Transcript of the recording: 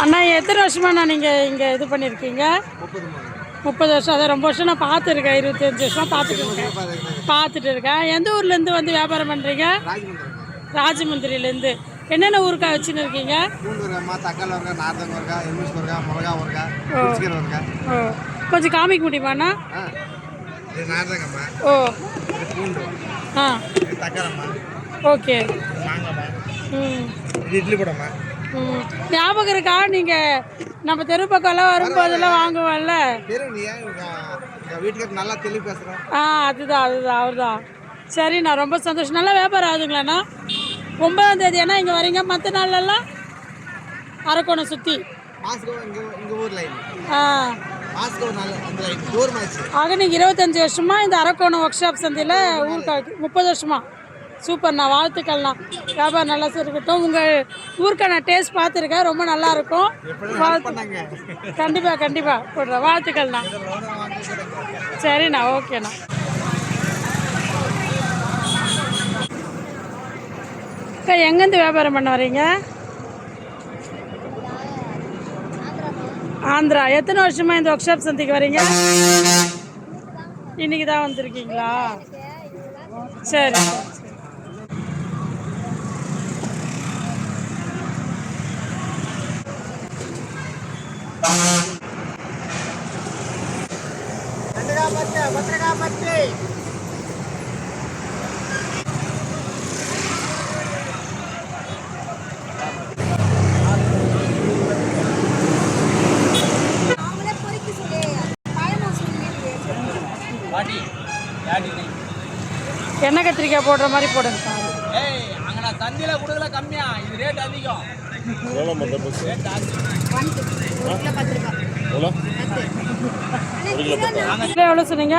அண்ணா எத்தனை வருஷமாண்ணா நீங்கள் இங்கே இது பண்ணியிருக்கீங்க? 30 வருஷம். அதை ரொம்ப வருஷம் நான் பார்த்துருக்கேன். 25 வருஷம் பார்த்துட்டு இருக்கேன். எந்த ஊர்லேருந்து வந்து வியாபாரம் பண்ணுறீங்க? ராஜமந்திரிலேருந்து. என்னென்ன ஊருக்கா வச்சுன்னு இருக்கீங்க? ஓ, கொஞ்சம் காமிக்க முடியுமாண்ணா? ஓ ஆ ஓகே. ஞாபகம் இருக்கா நீங்கள் நம்ம தெரு பக்கம்லாம் வரும்போதெல்லாம் வாங்குவோம்ல? அதுதான் அவர் தான். சரிண்ணா, ரொம்ப சந்தோஷம். நல்லா வியாபாரம் ஆகுதுங்களாண்ணா? 9ஆம் தேதி ஏன்னா இங்கே வரீங்க, மற்ற நாள்லாம் அரக்கோணம் சுற்றி. ஆக நீங்கள் 25 வருஷமா இந்த அரக்கோணம் ஒர்க் ஷாப் சந்தையில் ஊருக்காக்கு 30 வருஷமா. சூப்பர்ண்ணா, வாழ்த்துக்கள்ண்ணா. வியாபாரம் நல்லா இருக்கட்டும். உங்கள் ஊருக்கான டேஸ்ட் பார்த்துருக்கேன், ரொம்ப நல்லாயிருக்கும். கண்டிப்பாக போடுறேன். வாழ்த்துக்கள்ண்ணா. சரிண்ணா, ஓகேண்ணா. அக்கா எங்கேருந்து வியாபாரம் பண்ண வரீங்க? ஆந்திரா. எத்தனை வருஷமா இந்த ஒர்க் ஷாப் சந்தைக்கு வரீங்க? இன்னைக்கு தான் வந்திருக்கீங்களா? சரி. எண்ணெய் கத்திரிக்காய் போடுற மாதிரி போடுங்க சார். அங்கே தந்தியில் கொடுக்கல கம்மியா, இது ரேட் அதிகம். எவ்வளோ சொன்னீங்க?